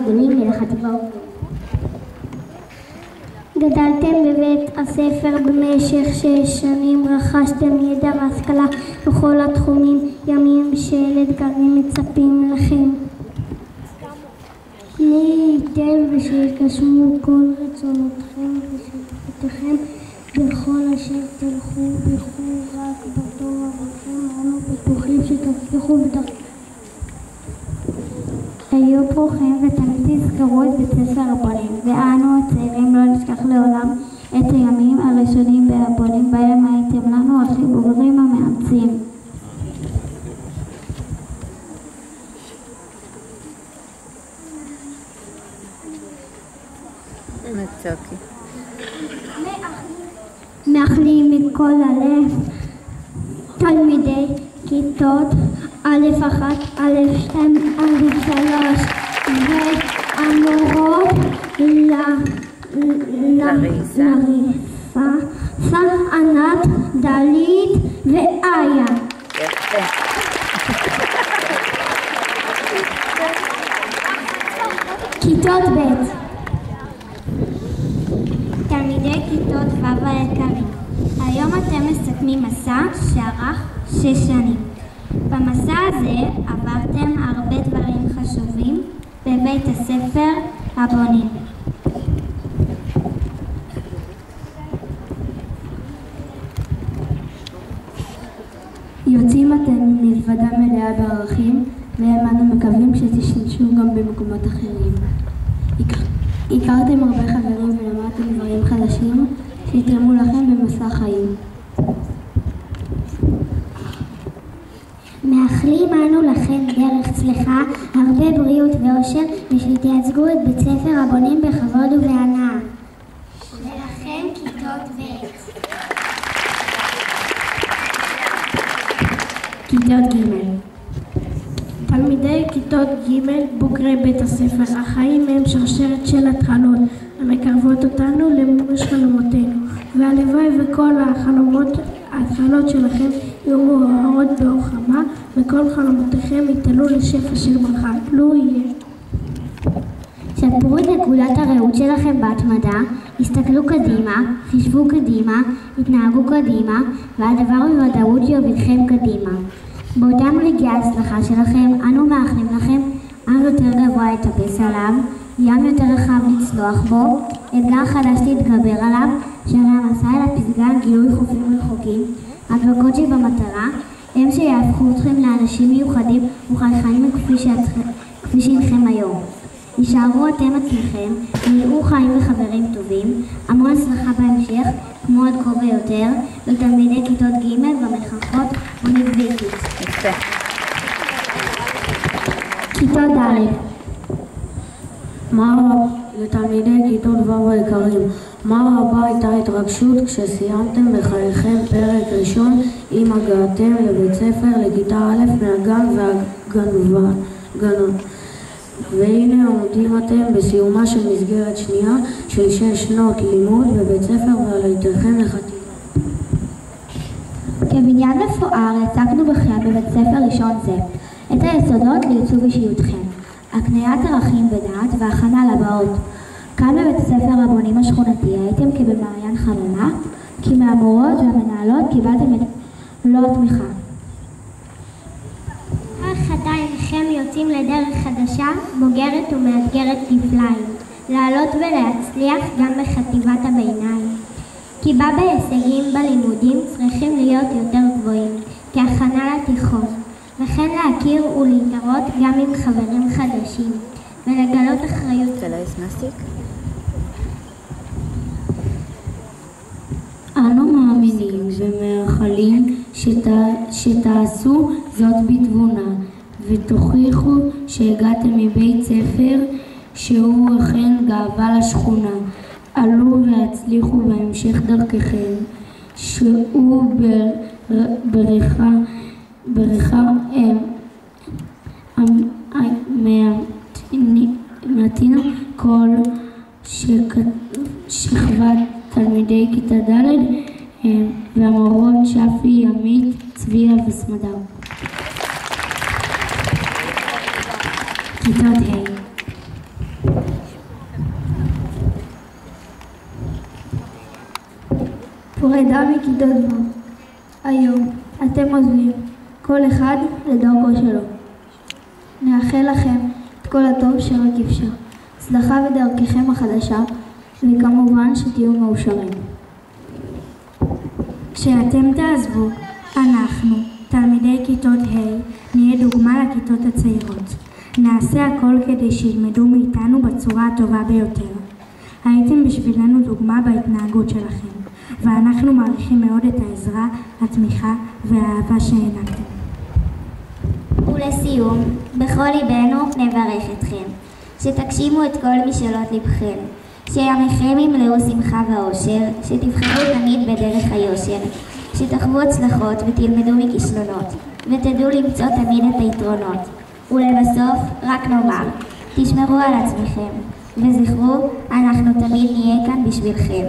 גדולים ולחטיבה עובדים. גדלתם בבית הספר במשך 6 שנים, רכשתם ידע והשכלה בכל התחומים. ימים של אתגרים מצפים לכם. מי ייתן ושיגשמו כל רצונותיכם ושאיפותיכם בכל אשר תלכו, בכו רק בטוב אבותיכם. אנו בטוחים שתצליחו בדרככם. היו ברוכים ותמיד תזכרו את בית ספר הבונים, ואנו הצעירים לא נשכח לעולם את הימים הראשונים בהבונים, בהם הייתם לנו החיבורים המאמצים. מאחלים מכל הלב תלמידי כיתות א'1, א'2, א'3 והמורות לריסה, ענת, דלית ואיה. יפה. כיתות ב'. תלמידי כיתות ו' היקרים, היום אתם מסכמים מסע שארך 6 שנים. במסע הזה עברתם הרבה דברים חשובים בבית הספר הבונים. יוצאים אתם מזוודה מלאה בערכים, והם אנו מקווים שתשתמשו גם במקומות אחרים. הכרתם הרבה חברים ולמדתם דברים חדשים שיתרמו לכם במסע חיים. מאחלים אנו לכם דרך צלחה, הרבה בריאות ואושר, ושתייצגו את בית ספר הבונים בכבוד ובהנאה. ולכם כיתות ב'. כיתות ג'. תלמידי כיתות ג' בוגרי בית הספר, החיים הם שרשרת של התחלות המקרבות אותנו למימוש חלומותינו, והלוואי וכל ההתחלות שלכם יהיו מאורעות באור חמה, וכל חלומותיכם יתעלו לשפע של ברכה. לו יהיה. שפרו את נקודת הראות שלכם בהתמדה, הסתכלו קדימה, חישבו קדימה, התנהגו קדימה, והדבר בוודאות יובילכם קדימה. באותם רגעי ההצלחה שלכם, אנו מאחלים לכם עם יותר גבוה לטפס עליו, ים יותר רחב לצלוח בו, אתגר חדש להתגבר עליו, שהמסע אל הפסגה גילוי חופים רחוקים, הדבקות שבמטרה, הם שיהפכו אתכם לאנשים מיוחדים וחייכנים כפי שהנכם היום. יישארו אתם עצמכם, נראו חיים וחברים טובים, המון הצלחה בהמשך, כמו עד כה ויותר, לתלמידי כיתות ג' במחנכות ונבדיקות. יפה. כיתות ד'. לתלמידי כיתות ו' היקרים, מה רבה הייתה התרגשות כשסיימתם בחייכם פרק ראשון עם הגעתם לבית ספר לכיתה א' מהגן והגנות. והנה עומדים אתם בסיומה של מסגרת שנייה של 6 שנות לימוד בבית ספר ועלייתכם לחטיבה. כבניין מפואר הצגנו בכם בבית ספר ראשון זה את היסודות לעיצוב אישיותכם, הקניית ערכים ודעת והכנה לבאות. כאן בבית הספר הבונים השכונתי הייתם כבמעיין חממה, כי מהמורות והמנהלות קיבלתם את מלוא התמיכה. עתה אינכם יוצאים לדרך חדשה, בוגרת ומאתגרת כפליים, לעלות ולהצליח גם בחטיבת הביניים. כי בה בהישגים בלימודים צריכים להיות יותר גבוהים, כהכנה לתיכון, וכן להכיר ולהתערות גם עם חברים חדשים, ולגלות אחריות. אנו מאמינים ומאחלים שתעשו זאת בתבונה, ותוכיחו שהגעתם מבית ספר שהוא אכן גאווה לשכונה. עלו והצליחו בהמשך דרככם, שהוא בריכה מעטינו כל שכבת תלמידי כיתה ד' והמורות שפי, ימית, צביה וסמדר. כיתות ה'. פרידה מכיתות ו'. היום אתם עוזבים, כל אחד לדרכו שלו. נאחל לכם את כל הטוב שרק אפשר. הצלחה בדרככם החדשה, וכמובן שתהיו מאושרים. כשאתם תעזבו, אנחנו, תלמידי כיתות ה', נהיה דוגמה לכיתות הצעירות. נעשה הכל כדי שילמדו מאיתנו בצורה הטובה ביותר. הייתם בשבילנו דוגמה בהתנהגות שלכם, ואנחנו מעריכים מאוד את העזרה, התמיכה והאהבה שהענקתם. ולסיום, בכל ליבנו נברך אתכם, שתגשימו את כל משאלות לבכם, שימיכם ימלאו שמחה ואושר, שתבחרו תמיד בדרך היושר, שתחוו הצלחות ותלמדו מכישלונות, ותדעו למצוא תמיד את היתרונות. ולבסוף, רק נאמר, תשמרו על עצמכם, וזכרו, אנחנו תמיד נהיה כאן בשבילכם.